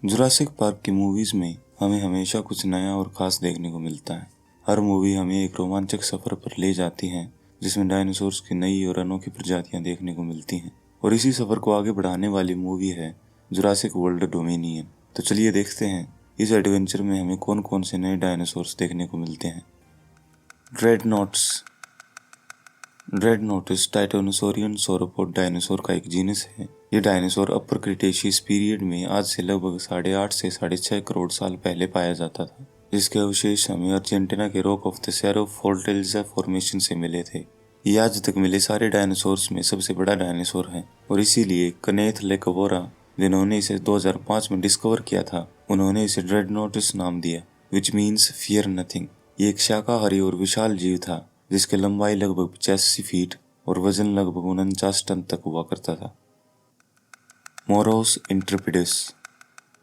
Jurassic park की movies में हमें हमेशा कुछ नया और ख़ास देखने को मिलता है। हर मूवी हमें एक रोमांचक सफ़र पर ले जाती है जिसमें डायनासोर्स की नई और अनोखी प्रजातियां देखने को मिलती हैं। और इसी सफ़र को आगे बढ़ाने वाली मूवी है जुरासिक वर्ल्ड डोमिनियन। तो चलिए देखते हैं इस एडवेंचर में हमें कौन कौन से नए डायनासोर्स देखने को मिलते हैं। ड्रेडनोट्स। ड्रेडनोटिस टाइटेनोसोरियन सोरोपोड डायनासोर का एक जीनस है। ये डायनासोर अपर क्रिटेशियस पीरियड में आज से लगभग 8.5 से 6.5 करोड़ साल पहले पाया जाता था, जिसके अवशेष हमें अर्जेंटीना के rock of the Cerro Fortaleza formation से मिले थे। ये आज तक मिले सारे डायनासोर्स में सबसे बड़ा डायनासोर है और इसीलिए कनेथ लेकवोरा, जिन्होंने इसे 2005 में डिस्कवर किया था, उन्होंने इसे ड्रेडनोटिस नाम दिया, विच मीन्स फियर नथिंग। ये एक शाकाहारी और विशाल जीव था जिसकी लंबाई लगभग 85 फीट और वजन लगभग 49 टन तक हुआ करता था। मोरोस इंट्रेपिडस।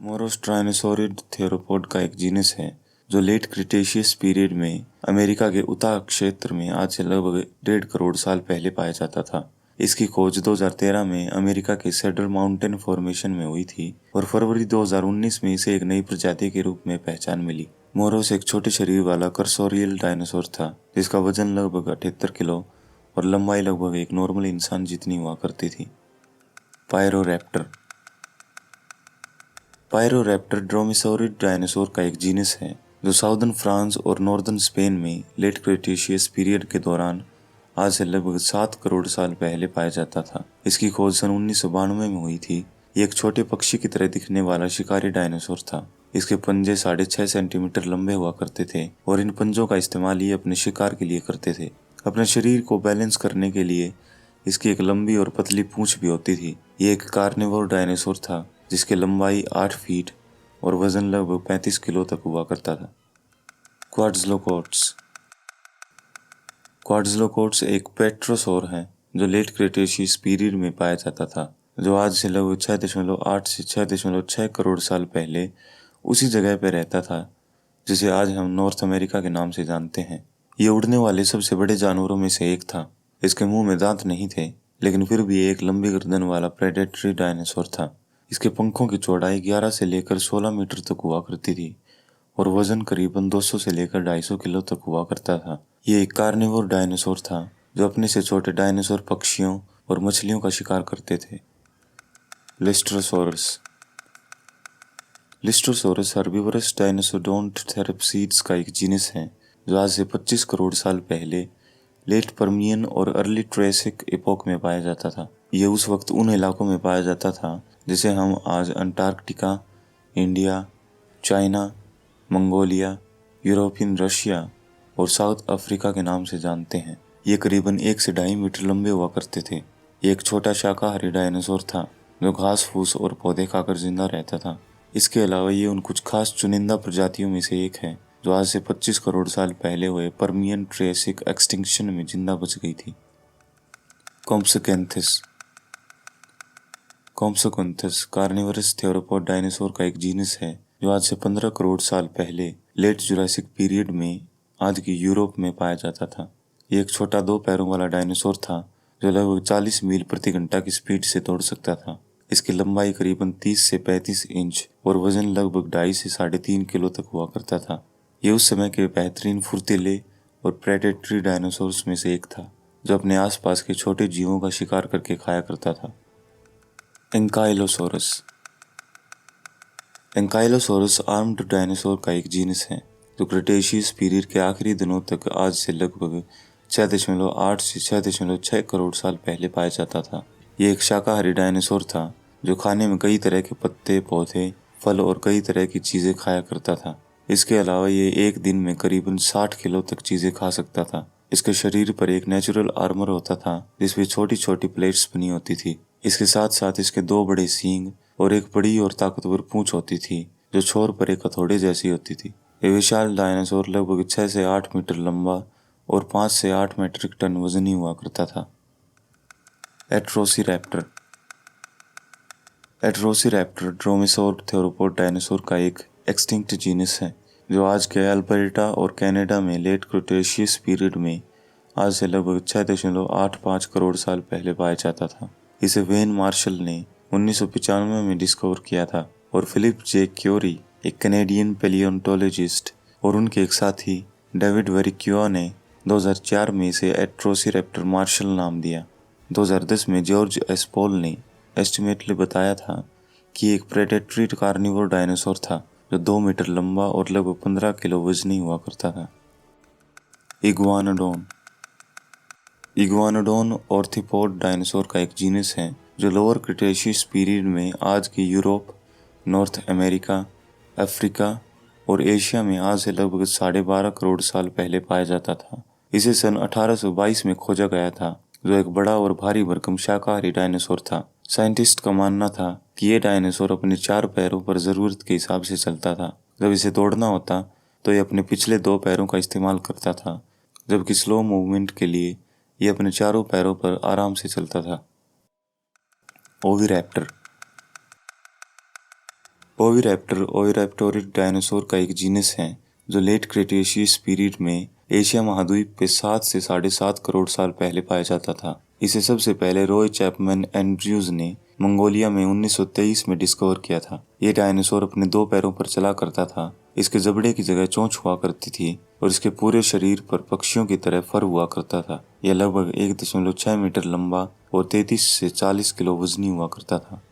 मोरोस ट्राइनोसोरिड थेरोपोड का एक जीनस है जो लेट क्रिटेशियस पीरियड में अमेरिका के उता क्षेत्र में आज से लगभग 1.5 करोड़ साल पहले पाया जाता था। इसकी खोज 2013 में अमेरिका के सेडर माउंटेन फॉर्मेशन में हुई थी और फरवरी 2019 में इसे एक नई प्रजाति के रूप में पहचान मिली। मोरोस एक छोटे शरीर वाला कर्सोरियल डायनासोर था जिसका वजन लगभग 78 किलो और लंबाई लगभग एक नॉर्मल इंसान जितनी हुआ करती थी। पायरोरैप्टर। पायरोरैप्टर ड्रोमेसोरिड डायनासोर का एक जीनस है जो साउदर्न फ्रांस और नॉर्दर्न स्पेन में लेट क्रिटेशियस पीरियड के दौरान आज से लगभग 7 करोड़ साल पहले पाया जाता था। इसकी खोज सन 1992 में हुई थी। ये एक छोटे पक्षी की तरह दिखने वाला शिकारी डायनासोर था। इसके पंजे 6.5 सेंटीमीटर लंबे हुआ करते थे और इन पंजों का इस्तेमाल ये अपने शिकार के लिए करते थे। अपने शरीर को बैलेंस करने के लिए इसकी एक लंबी और पतली पूंछ भी होती थी। ये एक कार्निवोर डायनासोर था जिसकी लंबाई 8 फीट और वजन लगभग 35 किलो तक हुआ करता था। क्वाड्सलोकोट्स। क्वाड्सलोकोट्स एक पेट्रोसोर है जो लेट क्रिटेशियस पीरियड में पाया जाता था, जो आज से लगभग 6.8 से 6.6 करोड़ साल पहले उसी जगह पर रहता था जिसे आज हम नॉर्थ अमेरिका के नाम से जानते हैं। ये उड़ने वाले सबसे बड़े जानवरों में से एक था। इसके मुंह में दांत नहीं थे, लेकिन फिर भी ये एक लंबी गर्दन वाला प्रेडेटरी डायनासोर था। इसके पंखों की चौड़ाई 11 से लेकर 16 मीटर तक हुआ करती थी और वजन करीबन 200 से लेकर 250 किलो तक हुआ करता था। ये एक कार्निवोर डायनासोर था जो अपने से छोटे डायनासोर पक्षियों और मछलियों का शिकार करते थे। लिस्ट्रोसोरस। लिस्ट्रोसोरस हर्बीवरस डायनोसोडोंट थेरेप्सीड्स का एक जीनस है जो आज से 25 करोड़ साल पहले लेट पर्मियन और अर्ली ट्रेसिक एपोक में पाया जाता था। ये उस वक्त उन इलाकों में पाया जाता था जिसे हम आज Antarctica, India, China, Mongolia, European Russia और साउथ अफ्रीका के नाम से जानते हैं। ये करीबन 1 से 2.5 मीटर लंबे हुआ करते थे। ये एक छोटा शाकाहारी डायनासोर था जो घास फूस और पौधे खाकर जिंदा रहता था। इसके अलावा ये उन कुछ खास चुनिंदा प्रजातियों में से एक है जो आज से 25 करोड़ साल पहले हुए पर्मियन ट्रेसिक एक्सटिंक्शन में जिंदा बच गई थी। कॉम्प्सोकैंथस। कॉम्प्सोकैंथस कार्निवरस थेरोपोड डायनासोर का एक जीनस है जो आज से 15 करोड़ साल पहले लेट जुरासिक पीरियड में आज की यूरोप में पाया जाता था। ये एक छोटा 2 पैरों वाला डायनासोर था जो लगभग 40 मील प्रति घंटा की स्पीड से दौड़ सकता था। इसकी लंबाई करीबन 30 से 35 इंच और वजन लगभग 2.5 से 3.5 किलो तक हुआ करता था। ये उस समय के बेहतरीन फुर्तीले और प्रेडेटरी डायनासोर्स में से एक था जो अपने आसपास के छोटे जीवों का शिकार करके खाया करता था। एंकाइलोसोरस। एंकाइलोसोरस आर्म्ड डायनासोर का एक जीनस है जो क्रिटेशियस पीरियड के आखिरी दिनों तक आज से लगभग 6.8 से 6.6 करोड़ साल पहले पाया जाता था। ये एक शाकाहारी डायनासोर था जो खाने में कई तरह के पत्ते, पौधे, फल और कई तरह की चीजें खाया करता था। इसके अलावा ये एक दिन में करीबन 60 किलो तक चीजें खा सकता था। इसके शरीर पर एक नेचुरल आर्मर होता था जिसमें छोटी छोटी प्लेट्स बनी होती थी। इसके साथ साथ इसके 2 बड़े सींग और एक बड़ी और ताकतवर पूंछ होती थी जो छोर पर एक हथौड़े जैसी होती थी। ये विशाल डायनासोर लगभग 6 से 8 मीटर लंबा और 5 से 8 मीट्रिक टन वजनी हुआ करता था। एट्रोसिरैप्टर। एट्रोसिरैप्टर ड्रोमेसोर थेरोपोड डायनासोर का एक एक्सटिंक्ट जीनस है जो आज के अल्बर्टा और कनाडा में लेट क्रिटेशियस पीरियड में आज से लगभग 6.85 करोड़ साल पहले पाया जाता था। इसे वेन मार्शल ने 1995 में डिस्कवर किया था और फिलिप जे क्योरी, एक कैनेडियन पैलियोंटोलॉजिस्ट, और उनके एक साथी डेविड वेरिक्यूआ ने 2004 में इसे एट्रोसिरैप्टर मार्शल नाम दिया। 2010 में जॉर्ज एस्पोल ने एस्टिमेटली बताया था कि एक प्रेडेटरी कार्निवोर डायनासोर था जो 2 मीटर लंबा और लगभग 15 किलो वजनी हुआ करता था। इग्वानोडोन। इग्वानोडोन ऑर्थ्रोपोड डायनासोर का एक जीनस है जो लोअर क्रिटेशियस पीरियड में आज के यूरोप, नॉर्थ अमेरिका, अफ्रीका और एशिया में आज से लगभग 12.5 करोड़ साल पहले पाया जाता था। इसे सन 1822 में खोजा गया था, जो एक बड़ा और भारी भरकम शाकाहारी डायनासोर था। साइंटिस्ट का मानना था कि ये डायनासोर अपने 4 पैरों पर ज़रूरत के हिसाब से चलता था। जब इसे दौड़ना होता तो ये अपने पिछले 2 पैरों का इस्तेमाल करता था, जबकि स्लो मूवमेंट के लिए ये अपने चारों पैरों पर आराम से चलता था। ओविरैप्टर। ओविरैप्टर ओविरैप्टोरिड डायनासोर का एक जीनस है जो लेट क्रेटेशियस पीरियड में एशिया महाद्वीप पे 7 से 7.5 करोड़ साल पहले पाया जाता था। इसे सबसे पहले रॉय चैपमैन एंड्रयूज ने मंगोलिया में 1923 में डिस्कवर किया था। ये डायनासोर अपने 2 पैरों पर चला करता था। इसके जबड़े की जगह चोंच हुआ करती थी और इसके पूरे शरीर पर पक्षियों की तरह फर हुआ करता था। यह लगभग 1.6 मीटर लंबा और 33 से 40 किलो वजनी हुआ करता था।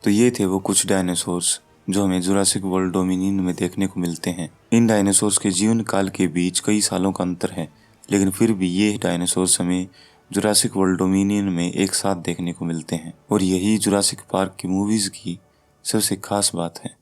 तो ये थे वो कुछ डायनासोर्स जो हमें जुरासिक वर्ल्ड डोमिनियन में देखने को मिलते हैं। इन डायनासोर्स के जीवन काल के बीच कई सालों का अंतर है, लेकिन फिर भी ये डायनासोर्स हमें जुरासिक वर्ल्ड डोमिनियन में एक साथ देखने को मिलते हैं, और यही जुरासिक पार्क की मूवीज की सबसे खास बात है।